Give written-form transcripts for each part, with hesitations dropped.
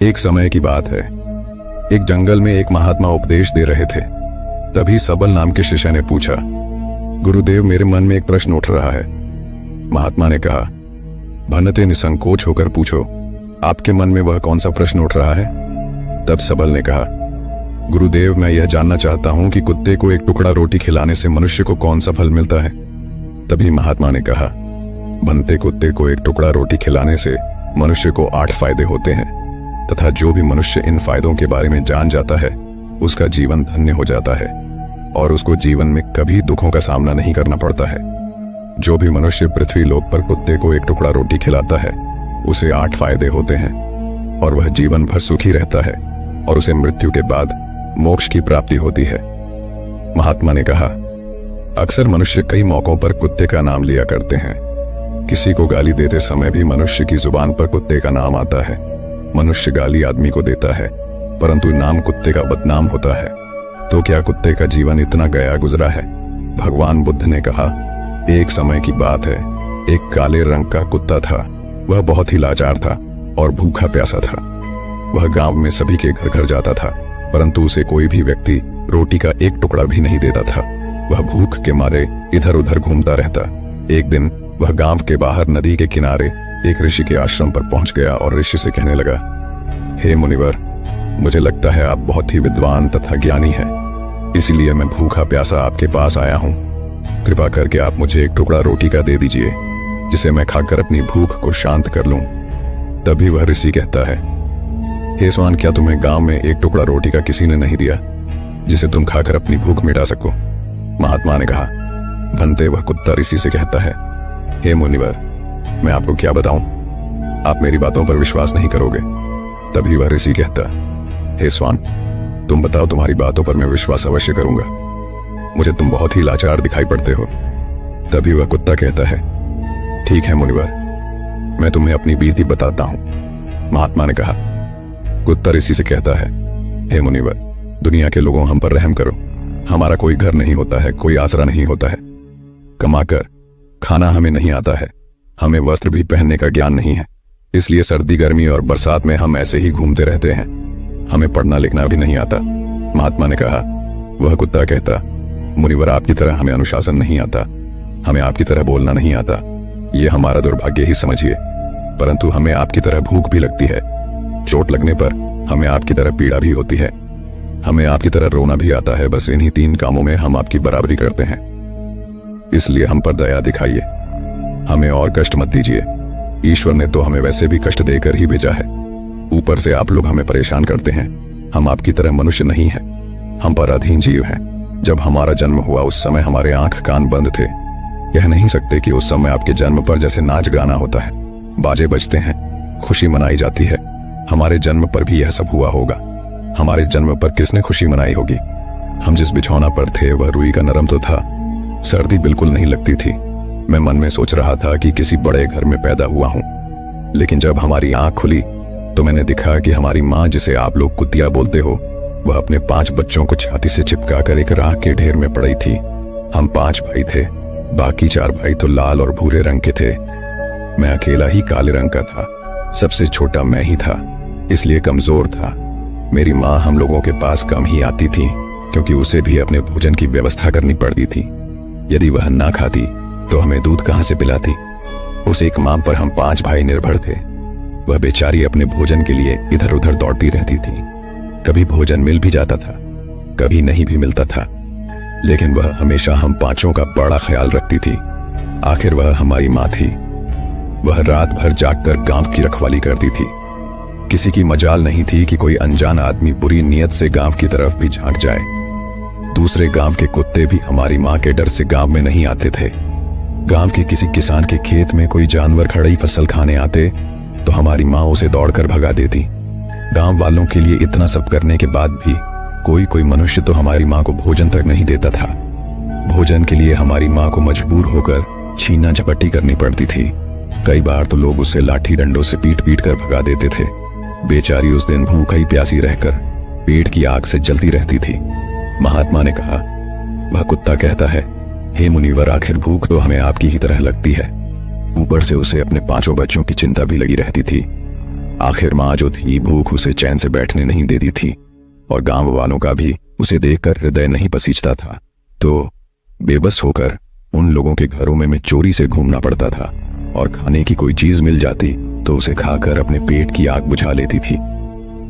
एक समय की बात है। एक जंगल में एक महात्मा उपदेश दे रहे थे। तभी सबल नाम के शिष्य ने पूछा, गुरुदेव, मेरे मन में एक प्रश्न उठ रहा है। महात्मा ने कहा, भनते निसंकोच होकर पूछो, आपके मन में वह कौन सा प्रश्न उठ रहा है? तब सबल ने कहा, गुरुदेव, मैं यह जानना चाहता हूं कि कुत्ते को एक टुकड़ा रोटी खिलाने से मनुष्य को कौन सा फल मिलता है? तभी महात्मा ने कहा, बनते कुत्ते को एक टुकड़ा रोटी खिलाने से मनुष्य को 8 फायदे होते हैं तथा जो भी मनुष्य इन फायदों के बारे में जान जाता है उसका जीवन धन्य हो जाता है और उसको जीवन में कभी दुखों का सामना नहीं करना पड़ता है। जो भी मनुष्य पृथ्वी लोक पर कुत्ते को एक टुकड़ा रोटी खिलाता है उसे 8 फायदे होते हैं और वह जीवन भर सुखी रहता है और उसे मृत्यु के बाद मोक्ष की प्राप्ति होती है। महात्मा ने कहा, अक्सर मनुष्य कई मौकों पर कुत्ते का नाम लिया करते हैं। किसी को गाली देते समय भी मनुष्य की जुबान पर कुत्ते का नाम आता है। मनुष्य गाली आदमी को देता है परंतु नाम कुत्ते का बदनाम होता है। तो क्या कुत्ते का जीवन इतना गया गुजरा है? भगवान बुद्ध ने कहा, एक समय की बात है, एक काले रंग का कुत्ता था। वह बहुत ही लाचार था और भूखा प्यासा था। वह गांव में सभी के घर घर जाता था परंतु उसे कोई भी व्यक्ति रोटी का एक टुकड़ा भी नहीं देता था। वह भूख के मारे इधर उधर घूमता रहता। एक दिन वह गांव के बाहर नदी के किनारे एक ऋषि के आश्रम पर पहुंच गया और ऋषि से कहने लगा, हे मुनिवर, मुझे लगता है आप बहुत ही विद्वान तथा ज्ञानी हैं, इसीलिए मैं भूखा प्यासा आपके पास आया हूं। कृपा करके आप मुझे एक टुकड़ा रोटी का दे दीजिए जिसे मैं खाकर अपनी भूख को शांत कर लूं। तभी वह ऋषि कहता है, हे स्वान, क्या तुम्हें गांव में एक टुकड़ा रोटी का किसी ने नहीं दिया जिसे तुम खाकर अपनी भूख मिटा सको? महात्मा ने कहा, बनते वह कुत्ता ऋषि से कहता है, हे मुनिवर, मैं आपको क्या बताऊं, आप मेरी बातों पर विश्वास नहीं करोगे। तभी वह ऋषि कहता, हे स्वान, तुम बताओ, तुम्हारी बातों पर मैं विश्वास अवश्य करूंगा। मुझे तुम बहुत ही लाचार दिखाई पड़ते हो। तभी वह कुत्ता कहता है, ठीक है मुनिवर, मैं तुम्हें अपनी बीती बताता हूं। महात्मा ने कहा। कुत्ता ऋषि से कहता है, हे मुनिवर, दुनिया के लोगों, हम पर रहम करो। हमारा कोई घर नहीं होता है, कोई आसरा नहीं होता है। कमाकर खाना हमें नहीं आता है, हमें वस्त्र भी पहनने का ज्ञान नहीं है, इसलिए सर्दी गर्मी और बरसात में हम ऐसे ही घूमते रहते हैं। हमें पढ़ना लिखना भी नहीं आता। महात्मा ने कहा। वह कुत्ता कहता, मुनिवर, आपकी तरह हमें अनुशासन नहीं आता, हमें आपकी तरह बोलना नहीं आता। ये हमारा दुर्भाग्य ही समझिए, परंतु हमें आपकी तरह भूख भी लगती है। चोट लगने पर हमें आपकी तरह पीड़ा भी होती है। हमें आपकी तरह रोना भी आता है। बस इन्हीं 3 कामों में हम आपकी बराबरी करते हैं, इसलिए हम पर दया दिखाइए, हमें और कष्ट मत दीजिए। ईश्वर ने तो हमें वैसे भी कष्ट देकर ही भेजा है, ऊपर से आप लोग हमें परेशान करते हैं। हम आपकी तरह मनुष्य नहीं हैं, हम पर अधीन जीव हैं। जब हमारा जन्म हुआ उस समय हमारे आंख कान बंद थे। कह नहीं सकते कि उस समय आपके जन्म पर जैसे नाच गाना होता है, बाजे बजते हैं, खुशी मनाई जाती है। हमारे जन्म पर भी यह सब हुआ होगा। हमारे जन्म पर किसने खुशी मनाई होगी? हम जिस बिछौना पर थे वह रुई का नरम तो था, सर्दी बिल्कुल नहीं लगती थी। मैं मन में सोच रहा था कि किसी बड़े घर में पैदा हुआ हूं। लेकिन जब हमारी आंख खुली तो मैंने देखा कि हमारी माँ, जिसे आप लोग कुतिया बोलते हो, वह अपने 5 बच्चों को छाती से चिपका कर एक राख के ढेर में पड़ी थी। हम 5 भाई थे, बाकी 4 भाई तो लाल और भूरे रंग के थे। मैं अकेला ही काले रंग का था। सबसे छोटा मैं ही था, इसलिए कमजोर था। मेरी माँ हम लोगों के पास कम ही आती थी क्योंकि उसे भी अपने भोजन की व्यवस्था करनी पड़ती थी। यदि वह ना खाती तो हमें दूध कहां से पिलाती? उस एक माँ पर हम 5 भाई निर्भर थे। वह बेचारी अपने भोजन के लिए इधर उधर दौड़ती रहती थी। कभी भोजन मिल भी जाता था, कभी नहीं भी मिलता था, लेकिन वह हमेशा हम 5 का बड़ा ख्याल रखती थी। आखिर वह हमारी माँ थी। वह रात भर जागकर गांव की रखवाली करती थी। किसी की मजाल नहीं थी कि कोई अनजान आदमी बुरी नीयत से गांव की तरफ भी झांक जाए। दूसरे गांव के कुत्ते भी हमारी माँ के डर से गांव में नहीं आते थे। गांव के किसी किसान के खेत में कोई जानवर खड़ी फसल खाने आते तो हमारी माँ उसे दौड़कर भगा देती। गांव वालों के लिए इतना सब करने के बाद भी कोई मनुष्य तो हमारी माँ को भोजन तक नहीं देता था। भोजन के लिए हमारी माँ को मजबूर होकर छीना झपट्टी करनी पड़ती थी। कई बार तो लोग उसे लाठी डंडों से पीट पीट कर भगा देते थे। बेचारी उस दिन भूखी प्यासी रहकर पेट की आग से जलती रहती थी। महात्मा ने कहा। वह कुत्ता कहता है, हे मुनिवर, आखिर भूख तो हमें आपकी ही तरह लगती है। ऊपर से उसे अपने 5 बच्चों की चिंता भी लगी रहती थी। आखिर माँ जो थी भूख उसे चैन से बैठने नहीं देती थी और गांव वालों का भी उसे देखकर हृदय नहीं पसीजता था। तो बेबस होकर उन लोगों के घरों में मैं चोरी से घूमना पड़ता था और खाने की कोई चीज मिल जाती तो उसे खाकर अपने पेट की आग बुझा लेती थी।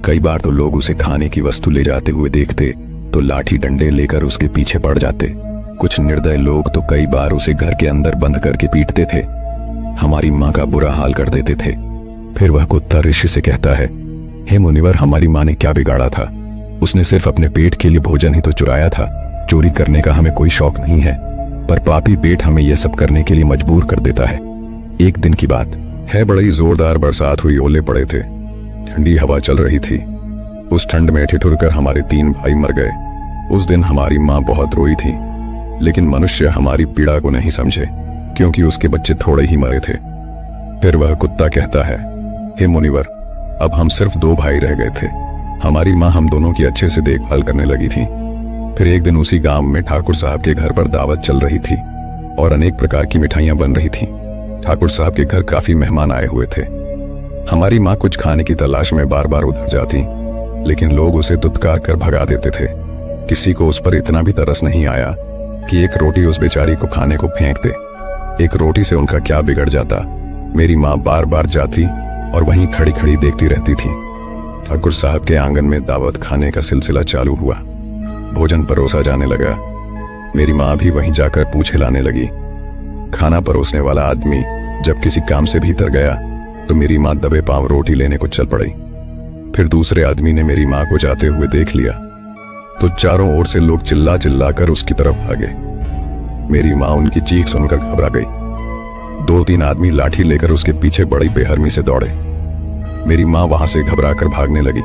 कई बार तो लोग उसे खाने की वस्तु ले जाते हुए देखते तो लाठी डंडे लेकर उसके पीछे पड़ जाते। कुछ निर्दय लोग तो कई बार उसे घर के अंदर बंद करके पीटते थे, हमारी माँ का बुरा हाल कर देते थे। फिर वह कुत्ता ऋषि से कहता है, हे मुनिवर, हमारी माँ ने क्या बिगाड़ा था? उसने सिर्फ अपने पेट के लिए भोजन ही तो चुराया था। चोरी करने का हमें कोई शौक नहीं है, पर पापी पेट हमें यह सब करने के लिए मजबूर कर देता है। एक दिन की बात है, बड़ी जोरदार बरसात हुई, ओले पड़े थे, ठंडी हवा चल रही थी। उस ठंड में ठिठुरकर हमारे 3 भाई मर गए। उस दिन हमारी माँ बहुत रोई थी, लेकिन मनुष्य हमारी पीड़ा को नहीं समझे क्योंकि उसके बच्चे थोड़े ही मरे थे। फिर वह कुत्ता कहता है, हे मुनिवर, अब हम सिर्फ 2 भाई रह गए थे। हमारी माँ हम दोनों की अच्छे से देखभाल करने लगी थी। फिर एक दिन उसी गांव में ठाकुर साहब के घर पर दावत चल रही थी और अनेक प्रकार की मिठाइयां बन रही थी। ठाकुर साहब के घर काफी मेहमान आए हुए थे। हमारी माँ कुछ खाने की तलाश में बार बार उधर जाती, लेकिन लोग उसे दुत्कार कर भगा देते थे। किसी को उस पर इतना भी तरस नहीं आया कि एक रोटी उस बेचारी को खाने को फेंक दे। एक रोटी से उनका क्या बिगड़ जाता। मेरी माँ बार बार जाती और वहीं खड़ी खड़ी देखती रहती थी। ठाकुर साहब के आंगन में दावत खाने का सिलसिला चालू हुआ। भोजन परोसा जाने लगा। मेरी माँ भी वहीं जाकर पूछे लाने लगी। खाना परोसने वाला आदमी जब किसी काम से भीतर गया तो मेरी माँ दबे पांव रोटी लेने को चल पड़ी। फिर दूसरे आदमी ने मेरी माँ को जाते हुए देख लिया तो चारों ओर से लोग चिल्ला चिल्ला कर उसकी तरफ भागे। मेरी माँ उनकी चीख सुनकर घबरा गई। 2-3 आदमी लाठी लेकर उसके पीछे बड़ी बेहरमी से दौड़े। मेरी माँ वहां से घबराकर भागने लगी,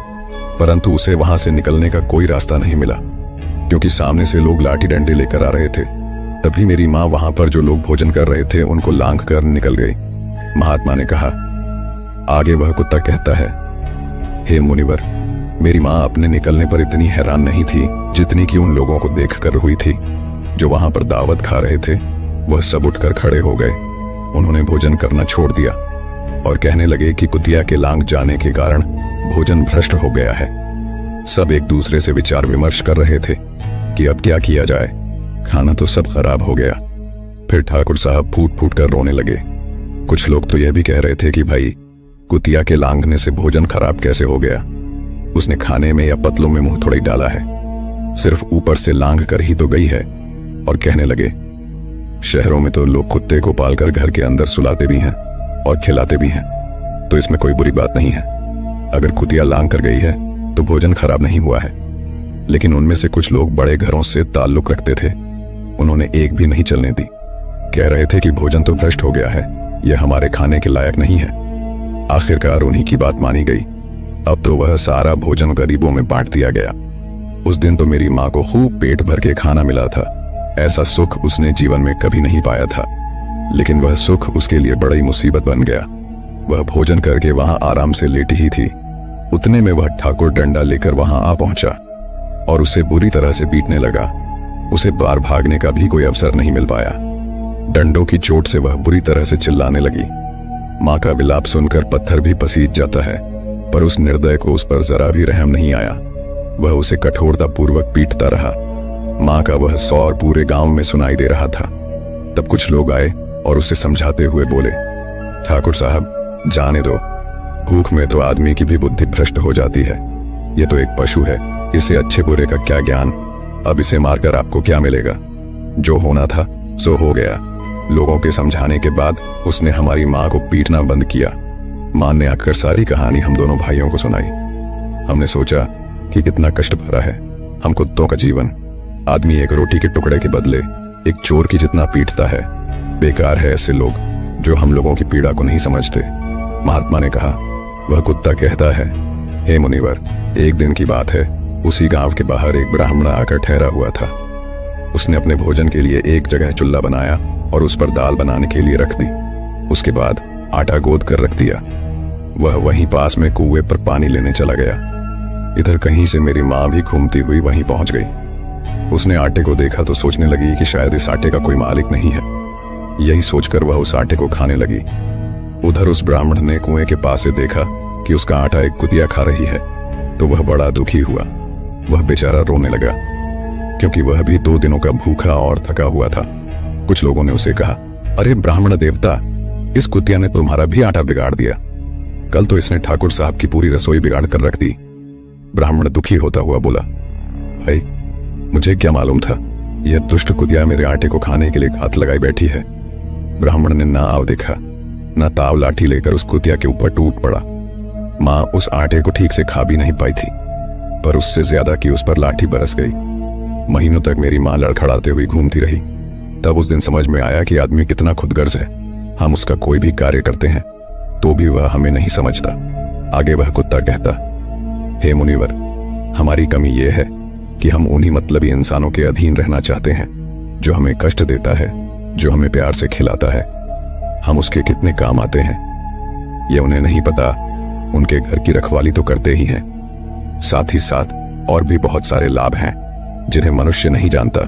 परंतु उसे वहां से निकलने का कोई रास्ता नहीं मिला क्योंकि सामने से लोग लाठी डंडे लेकर आ रहे थे। तभी मेरी माँ वहां पर जो लोग भोजन कर रहे थे उनको लांघ कर निकल गई। महात्मा ने कहा। आगे वह कुत्ता कहता है, हे मुनिवर, मेरी माँ अपने निकलने पर इतनी हैरान नहीं थी जितनी कि उन लोगों को देखकर हुई थी जो वहां पर दावत खा रहे थे। वह सब उठकर खड़े हो गए। उन्होंने भोजन करना छोड़ दिया और कहने लगे कि कुतिया के लांघ जाने के कारण भोजन भ्रष्ट हो गया है। सब एक दूसरे से विचार विमर्श कर रहे थे कि अब क्या किया जाए, खाना तो सब खराब हो गया। फिर ठाकुर साहब फूट फूट कर रोने लगे। कुछ लोग तो यह भी कह रहे थे कि भाई, कुतिया के लांघने से भोजन खराब कैसे हो गया? उसने खाने में या पतलों में मुंह थोड़ा ही डाला है, सिर्फ ऊपर से लांघ कर ही तो गई है। और कहने लगे, शहरों में तो लोग कुत्ते को पालकर घर के अंदर सुलाते भी हैं और खिलाते भी हैं, तो इसमें कोई बुरी बात नहीं है। अगर कुतिया लांघ कर गई है तो भोजन खराब नहीं हुआ है। लेकिन उनमें से कुछ लोग बड़े घरों से ताल्लुक रखते थे, उन्होंने एक भी नहीं चलने दी। कह रहे थे कि भोजन तो भ्रष्ट हो गया है, यह हमारे खाने के लायक नहीं है। आखिरकार उन्हीं की बात मानी गई। अब तो वह सारा भोजन गरीबों में बांट दिया गया। उस दिन तो मेरी माँ को खूब पेट भर के खाना मिला था। ऐसा सुख उसने जीवन में कभी नहीं पाया था, लेकिन वह सुख उसके लिए बड़ी मुसीबत बन गया। वह भोजन करके वहां आराम से लेटी ही थी, उतने में वह ठाकुर डंडा लेकर वहां आ पहुंचा और उसे बुरी तरह से पीटने लगा। उसे बाहर भागने का भी कोई अवसर नहीं मिल पाया। डंडों की चोट से वह बुरी तरह से चिल्लाने लगी। माँ का विलाप सुनकर पत्थर भी पसीज जाता है, पर उस निर्दय को उस पर जरा भी रहम नहीं आया। वह उसे कठोरता पूर्वक पीटता रहा। माँ का वह सौर पूरे गांव में सुनाई दे रहा था। तब कुछ लोग आए और उसे समझाते हुए बोले, ठाकुर साहब, जाने दो, भूख में तो आदमी की भी बुद्धि भ्रष्ट हो जाती है। यह तो एक पशु है, इसे अच्छे बुरे का क्या ज्ञान। अब इसे मारकर आपको क्या मिलेगा? जो होना था सो हो गया। लोगों के समझाने के बाद उसने हमारी माँ को पीटना बंद किया। माँ ने आकर सारी कहानी हम दोनों भाइयों को सुनाई। हमने सोचा कि कितना कष्ट भरा है हम कुत्तों का जीवन। आदमी एक रोटी के टुकड़े के बदले एक चोर की जितना पीटता है। बेकार है ऐसे लोग जो हम लोगों की पीड़ा को नहीं समझते। महात्मा ने कहा। वह कुत्ता कहता है, हे मुनिवर, एक दिन की बात है, उसी गांव के बाहर एक ब्राह्मण आकर ठहरा हुआ था। उसने अपने भोजन के लिए एक जगह चुल्ला बनाया और उस पर दाल बनाने के लिए रख दी। उसके बाद आटा गोद कर रख दिया। वह वहीं पास में कुएं पर पानी लेने चला गया। इधर कहीं से मेरी माँ भी घूमती हुई वहीं पहुंच गई। उसने आटे को देखा तो सोचने लगी कि शायद इस आटे का कोई मालिक नहीं है। यही सोचकर वह उस आटे को खाने लगी। उधर उस ब्राह्मण ने कुएं के पास से देखा कि उसका आटा एक कुतिया खा रही है तो वह बड़ा दुखी हुआ। वह बेचारा रोने लगा क्योंकि वह भी 2 दिनों का भूखा और थका हुआ था। कुछ लोगों ने उसे कहा, अरे ब्राह्मण देवता, इस कुतिया ने तुम्हारा भी आटा बिगाड़ दिया। कल तो इसने ठाकुर साहब की पूरी रसोई बिगाड़ कर रख दी। ब्राह्मण दुखी होता हुआ बोला, भाई मुझे क्या मालूम था, यह दुष्ट कुतिया मेरे आटे को खाने के लिए घात लगाई बैठी है। ब्राह्मण ने ना आव देखा ना ताव लाठी लेकर उस कुतिया के ऊपर टूट पड़ा। माँ उस आटे को ठीक से खा भी नहीं पाई थी, पर उससे ज्यादा कि उस पर लाठी बरस गई। महीनों तक मेरी माँ लड़खड़ाते हुई घूमती रही। तब उस दिन समझ में आया कि आदमी कितना खुदगर्ज है। हम उसका कोई भी कार्य करते हैं तो भी वह हमें नहीं समझता। आगे वह कुत्ता कहता, हे मुनिवर, हमारी कमी यह है कि हम उन्हीं मतलबी इंसानों के अधीन रहना चाहते हैं जो हमें कष्ट देता है, जो हमें प्यार से खिलाता है। हम उसके कितने काम आते हैं ये उन्हें नहीं पता। उनके घर की रखवाली तो करते ही हैं, साथ ही साथ और भी बहुत सारे लाभ हैं जिन्हें मनुष्य नहीं जानता।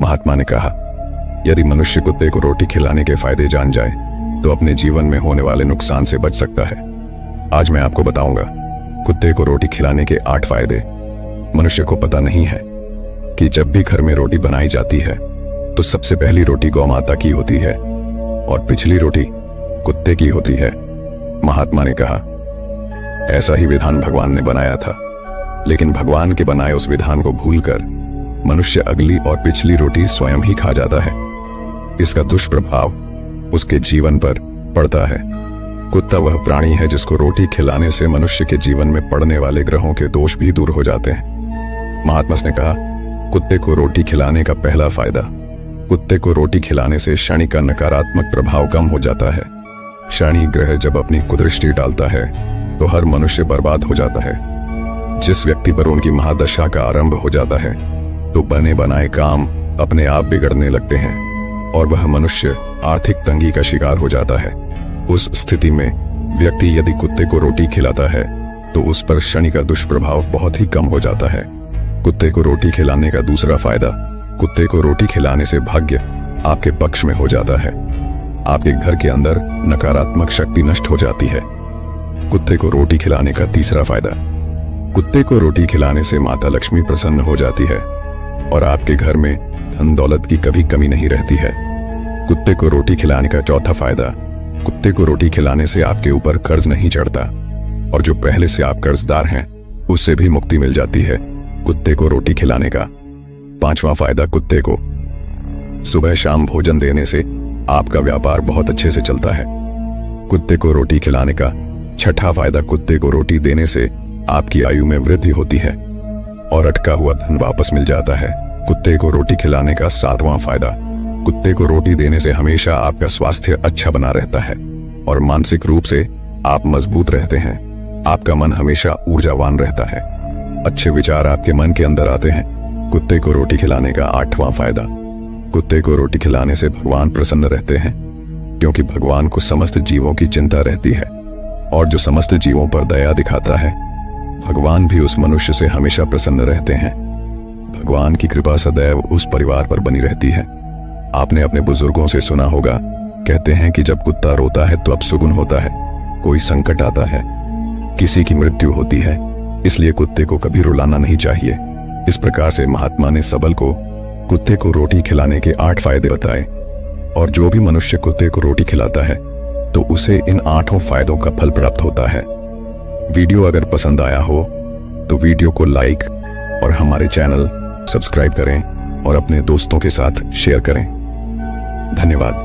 महात्मा ने कहा, यदि मनुष्य कुत्ते को रोटी खिलाने के फायदे जान जाए तो अपने जीवन में होने वाले नुकसान से बच सकता है। आज मैं आपको बताऊंगा कुत्ते को रोटी खिलाने के 8 फायदे। मनुष्य को पता नहीं है कि जब भी घर में रोटी बनाई जाती है तो सबसे पहली रोटी गौ माता की होती है और पिछली रोटी कुत्ते की होती है। महात्मा ने कहा, ऐसा ही विधान भगवान ने बनाया था, लेकिन भगवान के बनाए उस विधान को भूलकर मनुष्य अगली और पिछली रोटी स्वयं ही खा जाता है। इसका दुष्प्रभाव उसके जीवन पर पड़ता है। कुत्ता वह प्राणी है जिसको रोटी खिलाने से मनुष्य के जीवन में पड़ने वाले ग्रहों के दोष भी दूर हो जाते हैं। महात्मा ने कहा, कुत्ते को रोटी खिलाने का पहला फायदा, कुत्ते को रोटी खिलाने से शनि का नकारात्मक प्रभाव कम हो जाता है। शनि ग्रह जब अपनी कुदृष्टि डालता है तो हर मनुष्य बर्बाद हो जाता है। जिस व्यक्ति पर उनकी महादशा का आरंभ हो जाता है तो बने बनाए काम अपने आप बिगड़ने लगते हैं और वह मनुष्य आर्थिक तंगी का शिकार हो जाता है। उस स्थिति में व्यक्ति यदि कुत्ते को रोटी खिलाता है तो उस पर शनि का दुष्प्रभाव बहुत ही कम हो जाता है। कुत्ते को रोटी खिलाने का दूसरा फायदा, कुत्ते को रोटी खिलाने से भाग्य आपके पक्ष में हो जाता है। आपके घर के अंदर नकारात्मक शक्ति नष्ट हो जाती है। कुत्ते को रोटी खिलाने का तीसरा फायदा, कुत्ते को रोटी खिलाने से माता लक्ष्मी प्रसन्न हो जाती है और आपके घर में धन दौलत की कभी कमी नहीं रहती है। कुत्ते को रोटी खिलाने का चौथा फायदा, कुत्ते को रोटी खिलाने से आपके ऊपर कर्ज नहीं चढ़ता और जो पहले से आप कर्जदार हैं उससे भी मुक्ति मिल जाती है कुत्ते को रोटी खिलाने का। पांचवा फायदा, कुत्ते को सुबह शाम भोजन देने से आपका व्यापार बहुत अच्छे से चलता है। कुत्ते को रोटी खिलाने का छठा फायदा, कुत्ते को रोटी देने से आपकी आयु में वृद्धि होती है और अटका हुआ धन वापस मिल जाता है। कुत्ते को रोटी खिलाने का सातवां फायदा, कुत्ते को रोटी देने से हमेशा आपका स्वास्थ्य अच्छा बना रहता है और मानसिक रूप से आप मजबूत रहते हैं। आपका मन हमेशा ऊर्जावान रहता है, अच्छे विचार आपके मन के अंदर आते हैं। कुत्ते को रोटी खिलाने का आठवां फायदा, कुत्ते को रोटी खिलाने से भगवान प्रसन्न रहते हैं क्योंकि भगवान को समस्त जीवों की चिंता रहती है और जो समस्त जीवों पर दया दिखाता है भगवान भी उस मनुष्य से हमेशा प्रसन्न रहते हैं। भगवान की कृपा सदैव उस परिवार पर बनी रहती है। आपने अपने बुजुर्गों से सुना होगा, कहते हैं कि जब कुत्ता रोता है तो अपशुगुन होता है, कोई संकट आता है, किसी की मृत्यु होती है, इसलिए कुत्ते को कभी रुलाना नहीं चाहिए। इस प्रकार से महात्मा ने सबल को कुत्ते को रोटी खिलाने के 8 फायदे बताए और जो भी मनुष्य कुत्ते को रोटी खिलाता है तो उसे इन 8 फायदों का फल प्राप्त होता है। वीडियो अगर पसंद आया हो तो वीडियो को लाइक और हमारे चैनल सब्सक्राइब करें और अपने दोस्तों के साथ शेयर करें। धन्यवाद।